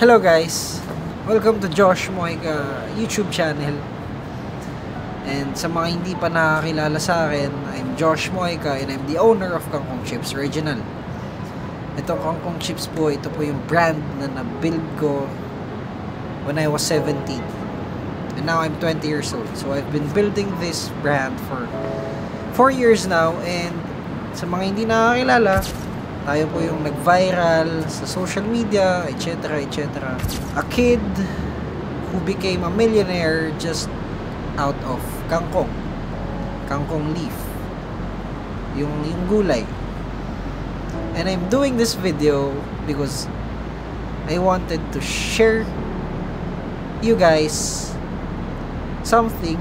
Hello guys! Welcome to Josh Moica YouTube channel. And sa mga hindi pa nakakilala sa akin, I'm Josh Moica and I'm the owner of Kangkong Chips Original. Ito Kangkong Chips po, ito po yung brand na na-build ko when I was 17. And now I'm 20 years old. So I've been building this brand for 4 years now. And sa mga hindi nakakilala, tayo po yung nag-viral sa social media, etc. etc. A kid who became a millionaire just out of kangkong. Kangkong leaf. Yung gulay. And I'm doing this video because I wanted to share you guys something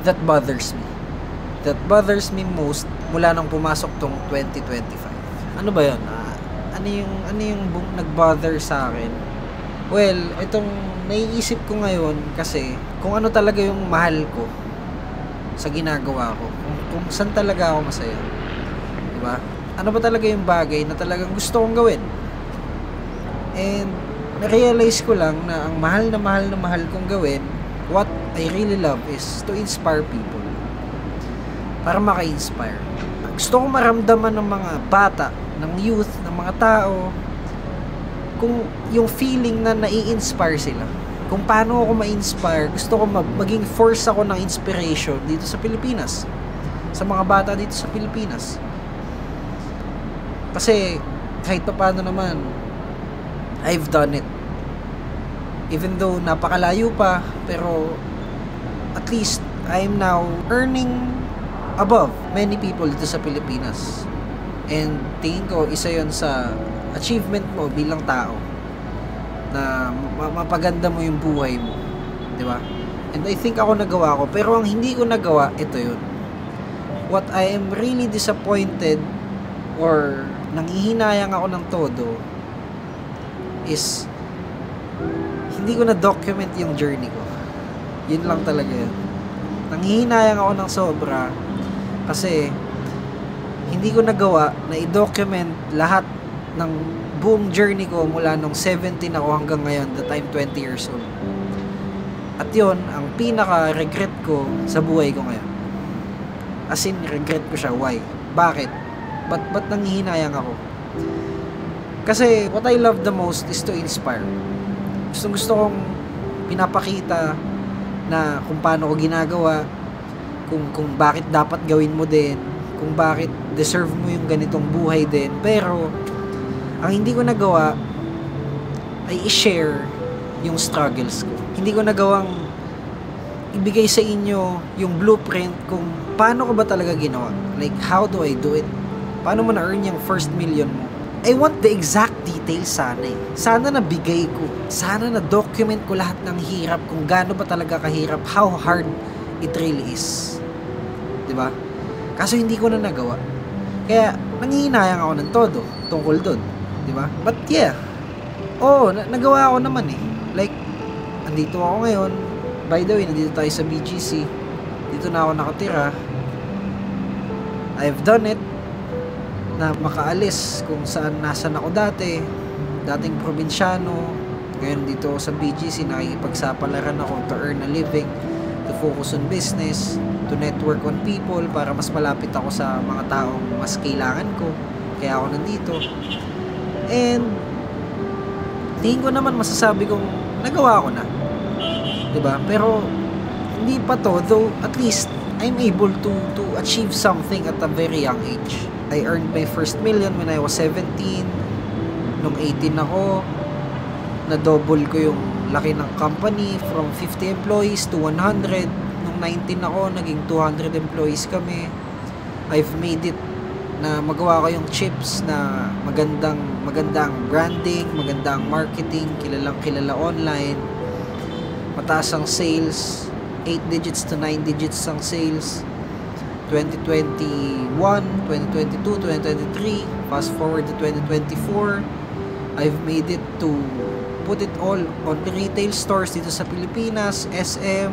that bothers me. That bothers me most mula nang pumasok tong 2025. Ano ba 'yon? Ano yung nag-bother sa akin? Well, itong naiisip ko ngayon kasi kung ano talaga yung mahal ko sa ginagawa ko. Kung saan talaga ako masaya. 'Di ba? Ano ba talaga yung bagay na talagang gusto kong gawin? And na-realize ko lang na ang mahal kong gawin, what I really love is to inspire people. Para maka-inspire. Gusto ko maramdaman ng mga bata, ng youth, ng mga tao, kung yung feeling na nai-inspire sila. Kung paano ako ma-inspire, gusto ko maging force ako ng inspiration dito sa Pilipinas. Sa mga bata dito sa Pilipinas. Kasi kahit pa paano naman, I've done it. Even though napakalayo pa, pero at least I'm now earning above many people dito sa Pilipinas. And tingin ko isa yon sa achievement mo bilang tao na mapaganda mo yung buhay mo, di ba? And I think ako nagawa ko, pero ang hindi ko nagawa, ito yun. What I am really disappointed or nanghihinayang ako ng todo is hindi ko na document yung journey ko. Yun lang talaga yun. Nanghihinayang ako ng sobra kasi hindi ko nagawa na i-document lahat ng buong journey ko mula nung 17 ako hanggang ngayon, that I'm 20 years old. At yun, ang pinaka-regret ko sa buhay ko ngayon. As in, regret ko siya. Why? Bakit? Ba't nanghihinayang ako? Kasi what I love the most is to inspire. Gusto kong pinapakita na kung paano ko ginagawa, kung bakit dapat gawin mo din, kung bakit deserve mo yung ganitong buhay din. Pero ang hindi ko nagawa ay i-share yung struggles ko. Hindi ko nagawang ibigay sa inyo yung blueprint kung paano ko ba talaga ginawa. Like, how do I do it? Paano mo na-earn yung first million mo? I want the exact details sana eh. Sana nabigay ko. Sana na-document ko lahat ng hirap, kung gaano ba talaga kahirap, how hard it really is. Diba? Kaso hindi ko na nagawa. Kaya nanghihinayang ako ng todo tungkol doon. Diba? But yeah. Nagawa ako naman eh. Like, andito ako ngayon. By the way, nandito tayo sa BGC. Dito na ako nakatira. I've done it na makaalis kung nasan ako dati. Dating probinsyano. Ngayon dito ako sa BGC, nakikipagsapalaran ako to earn a living, to focus on business, to network on people para mas malapit ako sa mga taong mas kailangan ko. Kaya ako nandito. And tingin ko naman masasabi kong nagawa ko na. Diba? Pero hindi pa to, though at least I'm able to achieve something at a very young age. I earned my first million when I was 17. Nung 18 ako, na-double ko yung laki ng company from 50 employees to 100. Nung 19 ako, naging 200 employees kami. I've made it na magawa ko yung chips na magandang branding, magandang marketing, kilala online. Mataas ang sales, 8 digits to 9 digits ang sales. 2021, 2022, 2023, fast forward to 2024, I've made it to put it all on retail stores dito sa Pilipinas, SM,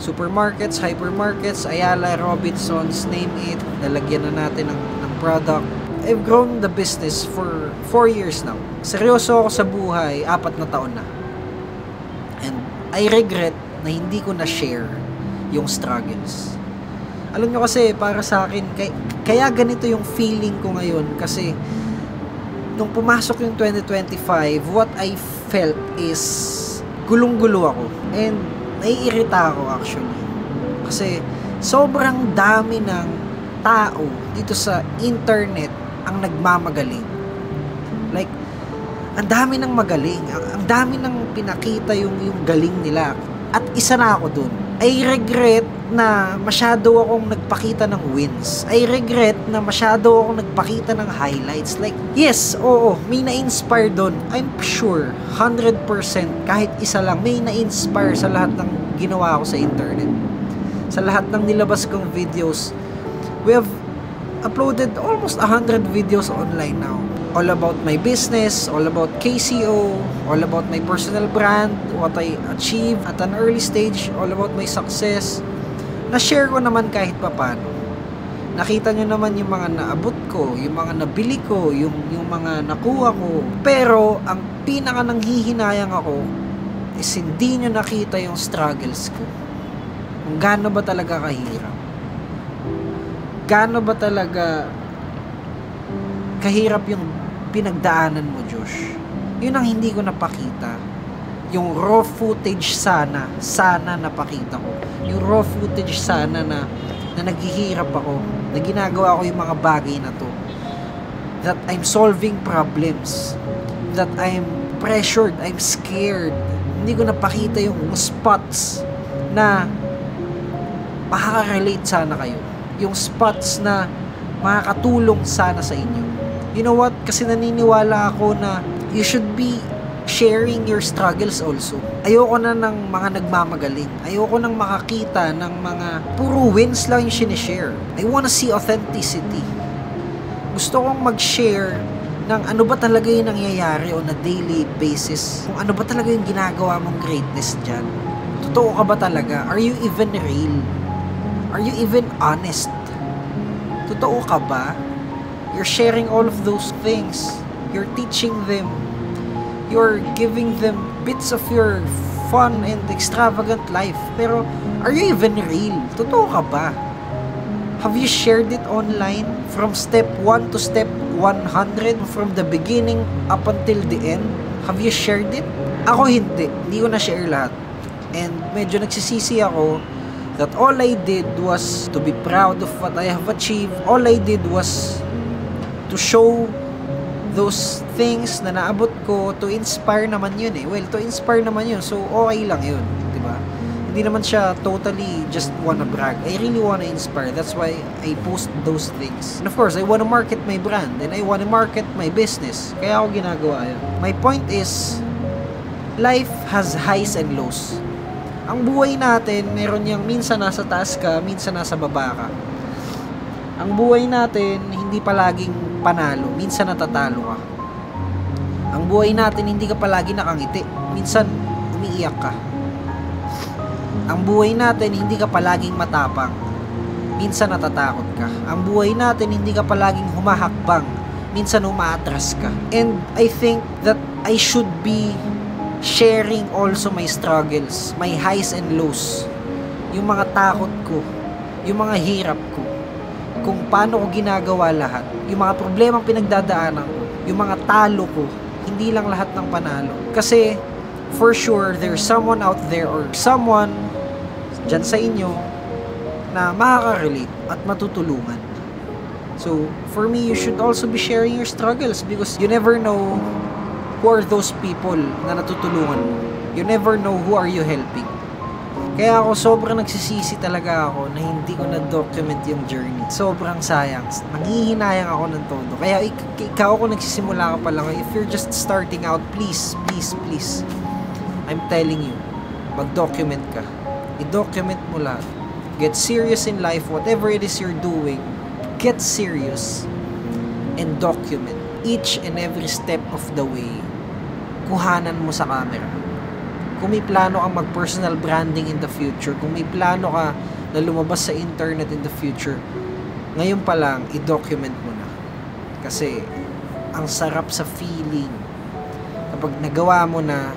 supermarkets, hypermarkets, Ayala, Robinsons, name it. Lalagyan na natin ng product. I've grown the business for 4 years now. Seryoso ako sa buhay, 4 na taon na. And I regret na hindi ko na-share yung struggles. Alam nyo kasi, para sa akin, kaya ganito yung feeling ko ngayon kasi nung pumasok yung 2025, what I felt is gulong-gulo ako. And naiirita ako actually. Kasi sobrang dami ng tao dito sa internet ang nagmamagaling. Like, ang dami ng magaling. Ang dami ng pinakita yung galing nila. At isa na ako dun. I regret na masyado akong nagpakita ng wins. I regret na masyado akong nagpakita ng highlights. Like, yes, oo, may na-inspire dun. I'm sure, 100%, kahit isa lang, may na-inspire sa lahat ng ginawa ko sa internet. Sa lahat ng nilabas kong videos. We have uploaded almost 100 videos online now. All about my business, all about KCO, all about my personal brand, what I achieved at an early stage, all about my success. Na-share ko naman kahit papano. Nakita nyo naman yung mga naabot ko, yung mga nabili ko, yung mga nakuha ko. Pero, ang pinaka nanghihinayang ako is hindi nyo nakita yung struggles ko. Kung gaano ba talaga kahirap. Gaano ba talaga kahirap yung pinagdaanan mo, Josh. Yun ang hindi ko napakita. Yung raw footage sana napakita ko. Yung raw footage sana na naghihirap ako, na ginagawa ko yung mga bagay na to. That I'm solving problems. That I'm pressured, I'm scared. Hindi ko napakita yung spots na makaka-relate sana kayo. Yung spots na makakatulong sana sa inyo. You know what? Kasi naniniwala ako na you should be sharing your struggles also. Ayoko na ng mga nagmamagaling. Ayoko nang makakita ng mga puro wins lang yung sinishare. I wanna see authenticity. Gusto kong mag-share ng ano ba talaga yung nangyayari on a daily basis. Kung ano ba talaga yung ginagawa mong greatness dyan. Totoo ka ba talaga? Are you even real? Are you even honest? Totoo ka ba? You're sharing all of those things. You're teaching them. You're giving them bits of your fun and extravagant life. Pero, are you even real? Totoo ka ba? Have you shared it online? From step 1 to step 100? From the beginning up until the end? Have you shared it? Ako hindi. Hindi ko na-share lahat. And medyo nagsisisi ako that all I did was to be proud of what I have achieved. All I did was to show those things na naabot ko, to inspire naman yun eh. Well, to inspire naman yun. So, okay lang yun. Diba? Hindi naman siya totally just wanna brag. I really wanna inspire. That's why I post those things. And of course, I wanna market my brand. And I wanna market my business. Kaya ako ginagawa yun. My point is, life has highs and lows. Ang buhay natin, meron yang minsan nasa taas ka, minsan nasa baba ka. Ang buhay natin, hindi palaging panalo, minsan natatalo ka. Ang buhay natin, hindi ka palagi nakangiti, minsan umiiyak ka. Ang buhay natin, hindi ka palaging matapang, minsan natatakot ka. Ang buhay natin, hindi ka palaging humahakbang, minsan umaatras ka. And I think that I should be sharing also my struggles, my highs and lows, yung mga takot ko, yung mga hirap ko, kung paano ko ginagawa lahat, yung mga problemang pinagdadaanan ko, yung mga talo ko, hindi lang lahat ng panalo. Kasi, for sure, there's someone out there or someone dyan sa inyo na makaka-relate at matutulungan. So, for me, you should also be sharing your struggles because you never know who are those people na natutulungan mo. You never know who are you helping. Kaya ako sobrang nagsisisi talaga ako na hindi ko na-document yung journey. Sobrang sayang. Nanghihinayang ako ng todo. Kaya ikaw kung nagsisimula ka pa lang, if you're just starting out, please, please, please, I'm telling you, mag-document ka. I-document mo lahat. Get serious in life, whatever it is you're doing, get serious and document each and every step of the way. Kuhanan mo sa camera. Kung may plano kang mag-personal branding in the future, kung may plano ka na lumabas sa internet in the future, ngayon pa lang, i-document mo na. Kasi ang sarap sa feeling kapag nagawa mo na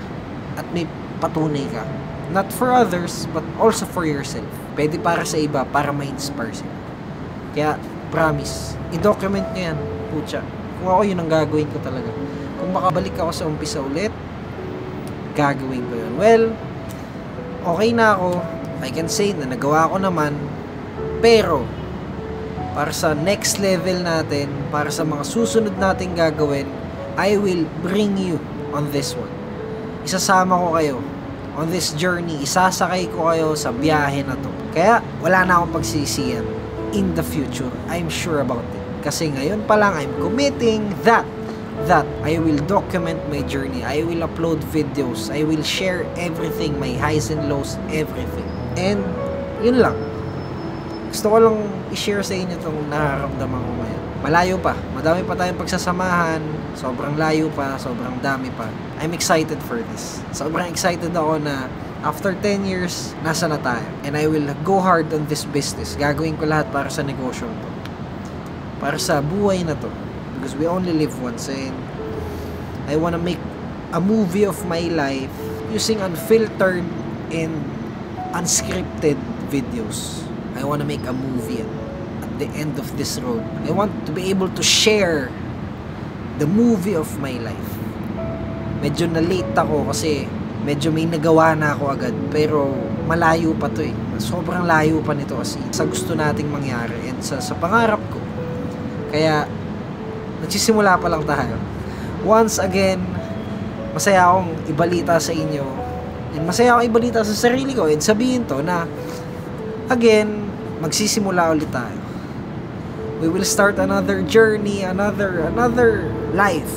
at may patunay ka. Not for others, but also for yourself. Pwede para sa iba, para ma-inspire sila. Kaya, promise, i-document nyo yan, putya. Kung ako, yun ang gagawin ko talaga. Kung makabalik ako sa umpisa ulit, gagawin ko yun. Well, okay na ako. I can say na nagawa ko naman. Pero, para sa next level natin, para sa mga susunod nating gagawin, I will bring you on this one. Isasama ko kayo on this journey. Isasakay ko kayo sa biyahe na to. Kaya, wala na akong pagsisiyan in the future. I'm sure about it. Kasi ngayon pa lang, I'm committing that I will document my journey. I will upload videos. I will share everything, my highs and lows, everything. And, yun lang. Gusto ko lang i-share sa inyo itong nararamdaman ko ngayon. Malayo pa. Madami pa tayong pagsasamahan. Sobrang layo pa. Sobrang dami pa. I'm excited for this. Sobrang excited ako na after 10 years, nasa na tayo. And I will go hard on this business. Gagawin ko lahat para sa negosyo to. Para sa buhay na to. Because we only live once. And I wanna make a movie of my life using unfiltered and unscripted videos. I wanna make a movie at the end of this road. I want to be able to share the movie of my life. Medyo na-late ako kasi medyo may nagawa na ako agad. Pero malayo pa to eh. Sobrang layo pa nito kasi sa gusto nating mangyari and sa pangarap ko. Kaya nagsisimula pa lang tayo. Once again, masaya akong ibalita sa inyo. And masaya akong ibalita sa sarili ko and sabihin to na again, magsisimula ulit tayo. We will start another journey, another life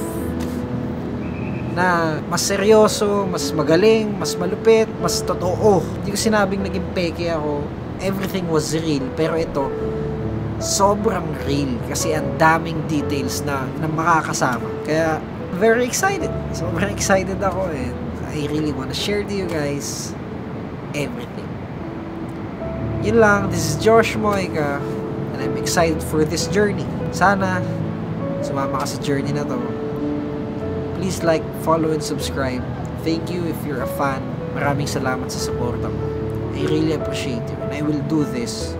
na mas seryoso, mas magaling, mas malupit, mas totoo. Hindi ko sinabing naging peke ako. Everything was real. Pero ito, sobrang real. Kasi ang daming details na makakasama. Kaya, very excited. Sobrang excited ako and I really wanna share to you guys everything. Yun lang, this is Josh Moica and I'm excited for this journey. Sana sumama ka sa journey na to. Please like, follow, and subscribe. Thank you if you're a fan. Maraming salamat sa suporta mo. I really appreciate you and I will do this